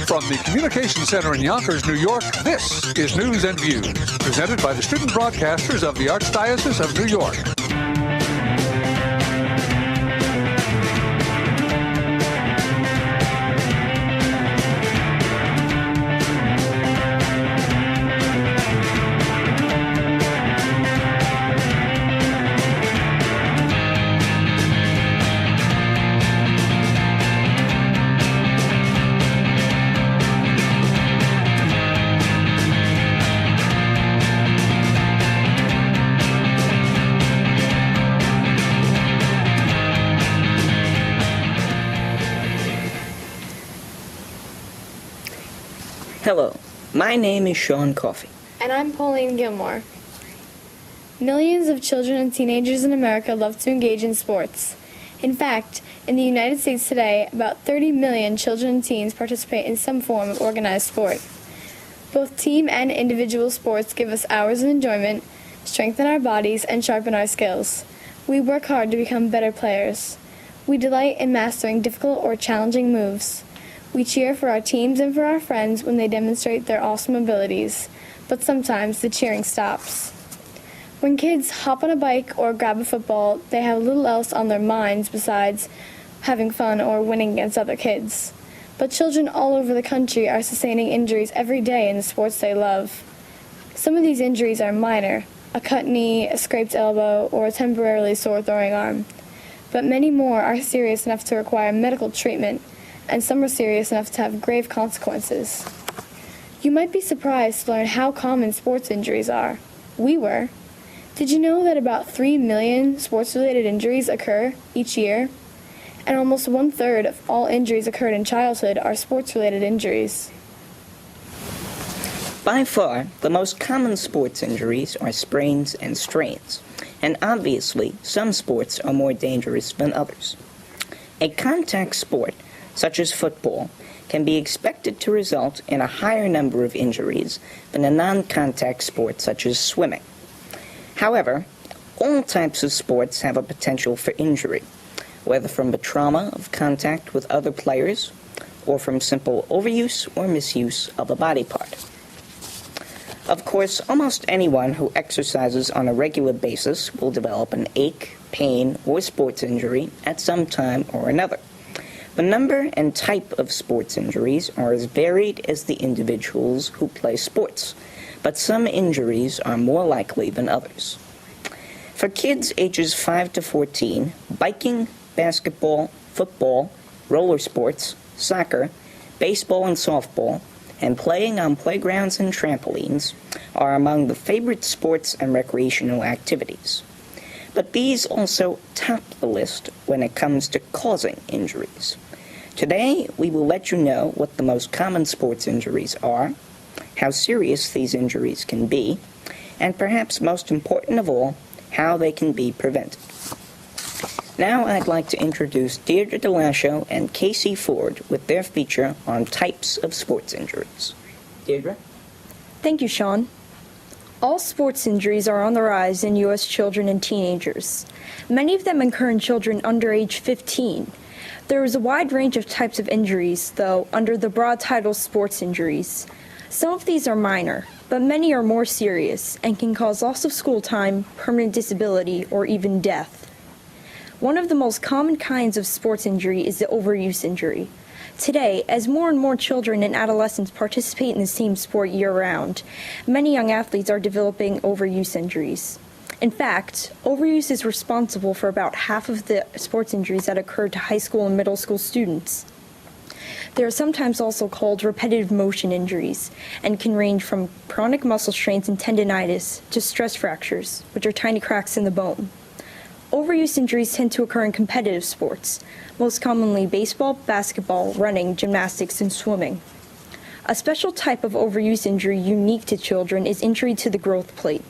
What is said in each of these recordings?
From the Communication Center in Yonkers, New York, this is News and Views, presented by the student broadcasters of the Archdiocese of New York. Hello, my name is Sean Coffey. And I'm Pauline Gilmore. Millions of children and teenagers in America love to engage in sports. In fact, in the United States today, about 30 million children and teens participate in some form of organized sport. Both team and individual sports give us hours of enjoyment, strengthen our bodies, and sharpen our skills. We work hard to become better players. We delight in mastering difficult or challenging moves. We cheer for our teams and for our friends when they demonstrate their awesome abilities, but sometimes the cheering stops. When kids hop on a bike or grab a football, they have little else on their minds besides having fun or winning against other kids. But children all over the country are sustaining injuries every day in the sports they love. Some of these injuries are minor, a cut knee, a scraped elbow, or a temporarily sore throwing arm. But many more are serious enough to require medical treatment, and some are serious enough to have grave consequences. You might be surprised to learn how common sports injuries are. We were. Did you know that about 3 million sports-related injuries occur each year? And almost 1/3 of all injuries occurred in childhood are sports-related injuries. By far, the most common sports injuries are sprains and strains, and obviously, some sports are more dangerous than others. A contact sport, such as football, can be expected to result in a higher number of injuries than a non-contact sport such as swimming. However, all types of sports have a potential for injury, whether from the trauma of contact with other players or from simple overuse or misuse of a body part. Of course, almost anyone who exercises on a regular basis will develop an ache, pain, or sports injury at some time or another. The number and type of sports injuries are as varied as the individuals who play sports, but some injuries are more likely than others. For kids ages 5 to 14, biking, basketball, football, roller sports, soccer, baseball and softball, and playing on playgrounds and trampolines are among the favorite sports and recreational activities. But these also top the list when it comes to causing injuries. Today, we will let you know what the most common sports injuries are, how serious these injuries can be, and perhaps most important of all, how they can be prevented. Now I'd like to introduce Deirdre DeLasho and Casey Ford with their feature on types of sports injuries. Deirdre? Thank you, Sean. All sports injuries are on the rise in U.S. children and teenagers. Many of them occur in children under age 15. There is a wide range of types of injuries, though, under the broad title sports injuries. Some of these are minor, but many are more serious and can cause loss of school time, permanent disability, or even death. One of the most common kinds of sports injury is the overuse injury. Today, as more and more children and adolescents participate in the same sport year-round, many young athletes are developing overuse injuries. In fact, overuse is responsible for about half of the sports injuries that occur to high school and middle school students. They are sometimes also called repetitive motion injuries and can range from chronic muscle strains and tendinitis to stress fractures, which are tiny cracks in the bone. Overuse injuries tend to occur in competitive sports, most commonly baseball, basketball, running, gymnastics, and swimming. A special type of overuse injury unique to children is injury to the growth plate.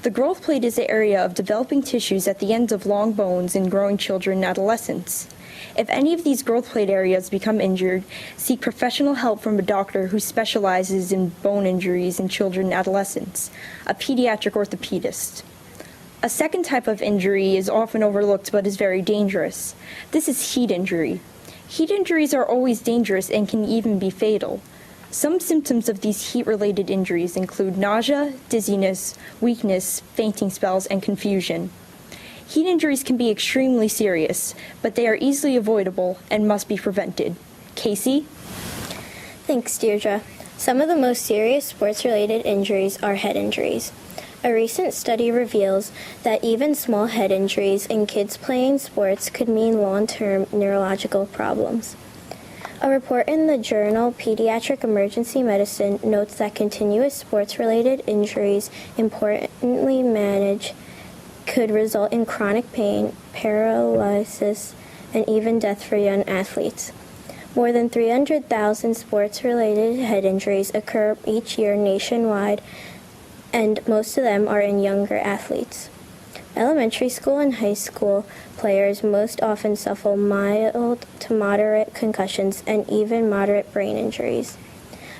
The growth plate is the area of developing tissues at the ends of long bones in growing children and adolescents. If any of these growth plate areas become injured, seek professional help from a doctor who specializes in bone injuries in children and adolescents, a pediatric orthopedist. A second type of injury is often overlooked but is very dangerous. This is heat injury. Heat injuries are always dangerous and can even be fatal. Some symptoms of these heat-related injuries include nausea, dizziness, weakness, fainting spells, and confusion. Heat injuries can be extremely serious, but they are easily avoidable and must be prevented. Casey? Thanks, Deirdre. Some of the most serious sports-related injuries are head injuries. A recent study reveals that even small head injuries in kids playing sports could mean long-term neurological problems. A report in the journal Pediatric Emergency Medicine notes that continuous sports-related injuries, importantly managed, could result in chronic pain, paralysis, and even death for young athletes. More than 300,000 sports-related head injuries occur each year nationwide, and most of them are in younger athletes. Elementary school and high school players most often suffer mild to moderate concussions and even moderate brain injuries.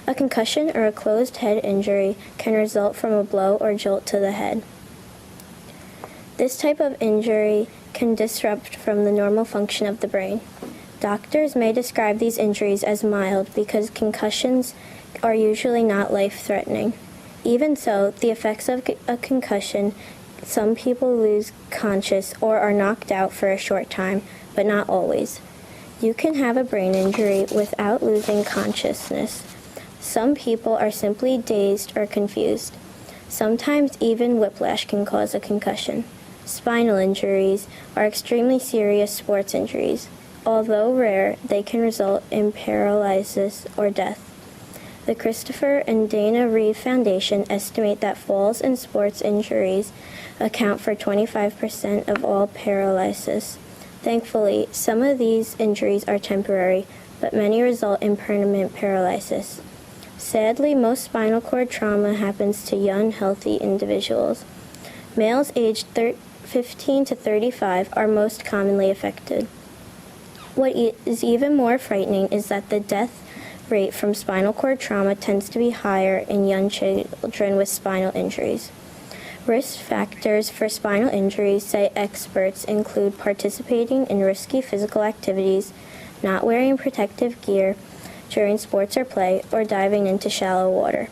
A concussion or a closed head injury can result from a blow or jolt to the head. This type of injury can disrupt from the normal function of the brain. Doctors may describe these injuries as mild because concussions are usually not life-threatening. Even so, the effects of a concussion, some people lose consciousness or are knocked out for a short time, but not always. You can have a brain injury without losing consciousness. Some people are simply dazed or confused. Sometimes even whiplash can cause a concussion. Spinal injuries are extremely serious sports injuries. Although rare, they can result in paralysis or death. The Christopher and Dana Reeve Foundation estimate that falls and sports injuries account for 25% of all paralysis. Thankfully, some of these injuries are temporary, but many result in permanent paralysis. Sadly, most spinal cord trauma happens to young, healthy individuals. Males aged 15 to 35 are most commonly affected. What is even more frightening is that the death rate from spinal cord trauma tends to be higher in young children with spinal injuries. Risk factors for spinal injuries, say experts, include participating in risky physical activities, not wearing protective gear during sports or play, or diving into shallow water.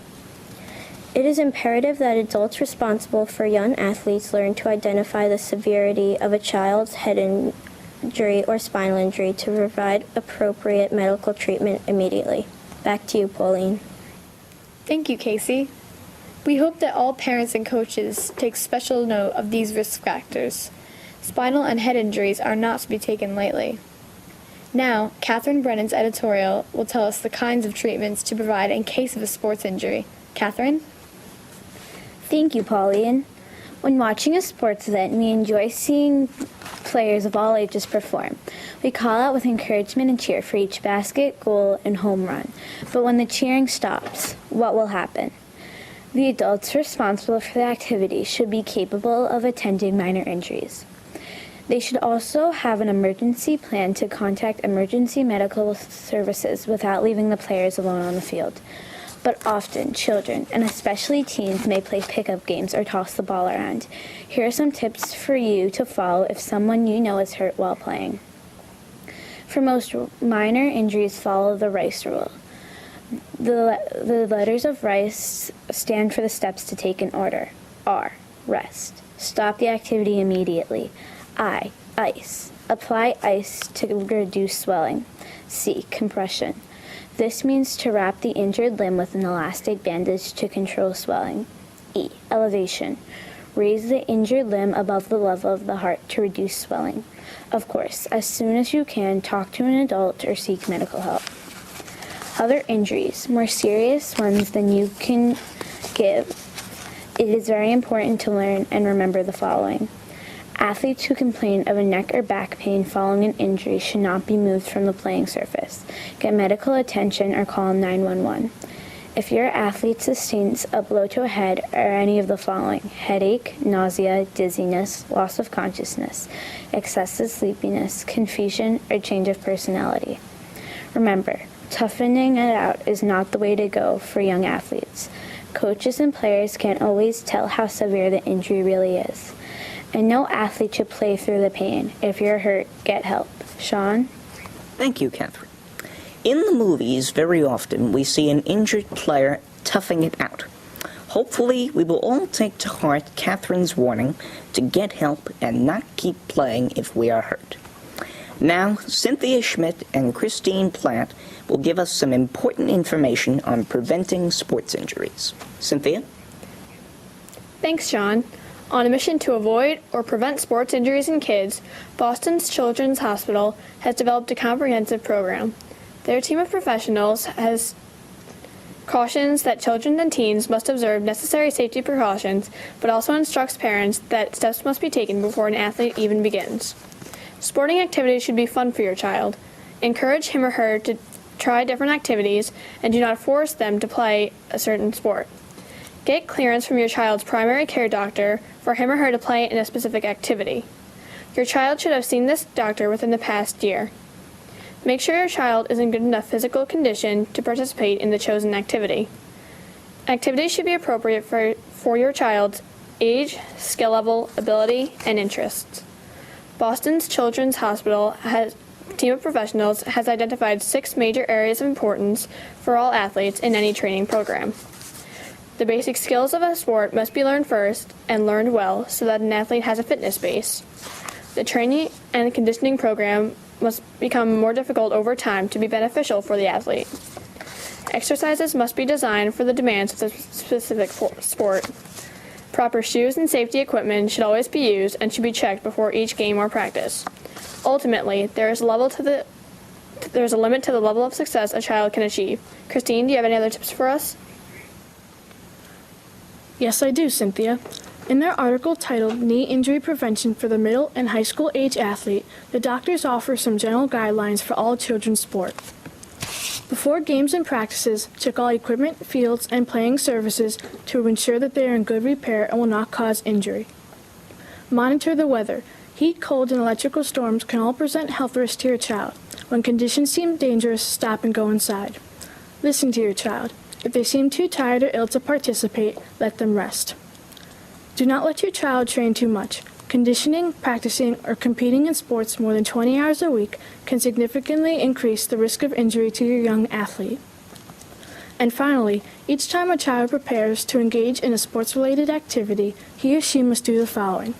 It is imperative that adults responsible for young athletes learn to identify the severity of a child's head injury or spinal injury to provide appropriate medical treatment immediately. Back to you, Pauline. Thank you, Casey. We hope that all parents and coaches take special note of these risk factors. Spinal and head injuries are not to be taken lightly. Now, Catherine Brennan's editorial will tell us the kinds of treatments to provide in case of a sports injury. Catherine? Thank you, Pauline. When watching a sports event, we enjoy seeing players of all ages perform. We call out with encouragement and cheer for each basket, goal, and home run. But when the cheering stops, what will happen? The adults responsible for the activity should be capable of attending minor injuries. They should also have an emergency plan to contact emergency medical services without leaving the players alone on the field. But often, children, and especially teens, may play pickup games or toss the ball around. Here are some tips for you to follow if someone you know is hurt while playing. For most minor injuries, follow the RICE rule. The letters of RICE stand for the steps to take in order. R, rest. Stop the activity immediately. I, ice. Apply ice to reduce swelling. C, compression. This means to wrap the injured limb with an elastic bandage to control swelling. E, elevation. Raise the injured limb above the level of the heart to reduce swelling. Of course, as soon as you can, talk to an adult or seek medical help. Other injuries, more serious ones than you can give. It is very important to learn and remember the following. Athletes who complain of a neck or back pain following an injury should not be moved from the playing surface. Get medical attention or call 911. If your athlete sustains a blow to a head or any of the following: headache, nausea, dizziness, loss of consciousness, excessive sleepiness, confusion, or change of personality. Remember, toughening it out is not the way to go for young athletes. Coaches and players can't always tell how severe the injury really is. And no athlete should play through the pain. If you're hurt, get help. Sean? Thank you, Catherine. In the movies, very often, we see an injured player toughing it out. Hopefully, we will all take to heart Catherine's warning to get help and not keep playing if we are hurt. Now, Cynthia Schmidt and Christine Platt will give us some important information on preventing sports injuries. Cynthia? Thanks, Sean. On a mission to avoid or prevent sports injuries in kids, Boston's Children's Hospital has developed a comprehensive program. Their team of professionals has cautions that children and teens must observe necessary safety precautions, but also instructs parents that steps must be taken before an athlete even begins. Sporting activities should be fun for your child. Encourage him or her to try different activities and do not force them to play a certain sport. Get clearance from your child's primary care doctor for him or her to play in a specific activity. Your child should have seen this doctor within the past year. Make sure your child is in good enough physical condition to participate in the chosen activity. Activities should be appropriate for your child's age, skill level, ability, and interests. Boston's Children's Hospital team of professionals has identified 6 major areas of importance for all athletes in any training program. The basic skills of a sport must be learned first and learned well so that an athlete has a fitness base. The training and conditioning program must become more difficult over time to be beneficial for the athlete. Exercises must be designed for the demands of the specific sport. Proper shoes and safety equipment should always be used and should be checked before each game or practice. Ultimately, there is a limit to the level of success a child can achieve. Christine, do you have any other tips for us? Yes, I do, Cynthia. In their article titled Knee Injury Prevention for the Middle and High School Age Athlete, the doctors offer some general guidelines for all children's sport. Before games and practices, check all equipment, fields, and playing surfaces to ensure that they are in good repair and will not cause injury. Monitor the weather. Heat, cold, and electrical storms can all present health risks to your child. When conditions seem dangerous, stop and go inside. Listen to your child. If they seem too tired or ill to participate, let them rest. Do not let your child train too much. Conditioning, practicing, or competing in sports more than 20 hours a week can significantly increase the risk of injury to your young athlete. And finally, each time a child prepares to engage in a sports-related activity, he or she must do the following.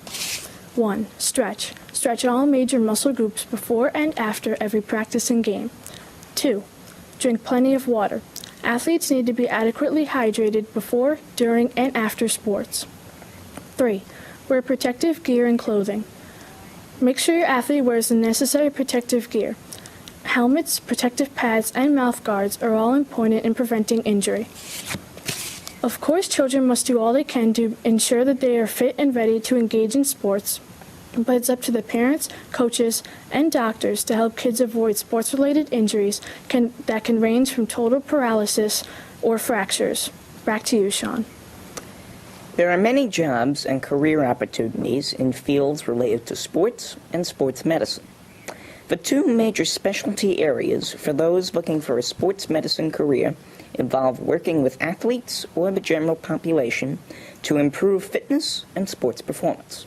1. Stretch. Stretch all major muscle groups before and after every practice and game. 2. Drink plenty of water. Athletes need to be adequately hydrated before, during, and after sports. 3. Wear protective gear and clothing. Make sure your athlete wears the necessary protective gear. Helmets, protective pads, and mouth guards are all important in preventing injury. Of course, children must do all they can to ensure that they are fit and ready to engage in sports, but it's up to the parents, coaches, and doctors to help kids avoid sports-related injuries that can range from total paralysis or fractures. Back to you, Sean. There are many jobs and career opportunities in fields related to sports and sports medicine. The 2 major specialty areas for those looking for a sports medicine career involve working with athletes or the general population to improve fitness and sports performance.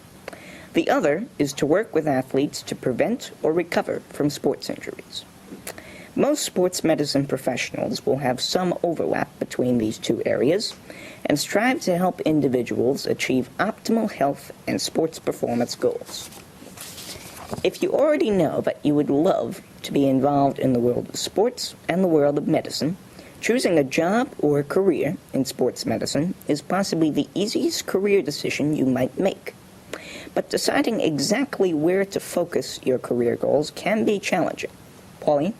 The other is to work with athletes to prevent or recover from sports injuries. Most sports medicine professionals will have some overlap between these 2 areas and strive to help individuals achieve optimal health and sports performance goals. If you already know that you would love to be involved in the world of sports and the world of medicine, choosing a job or a career in sports medicine is possibly the easiest career decision you might make. But deciding exactly where to focus your career goals can be challenging. Pauline?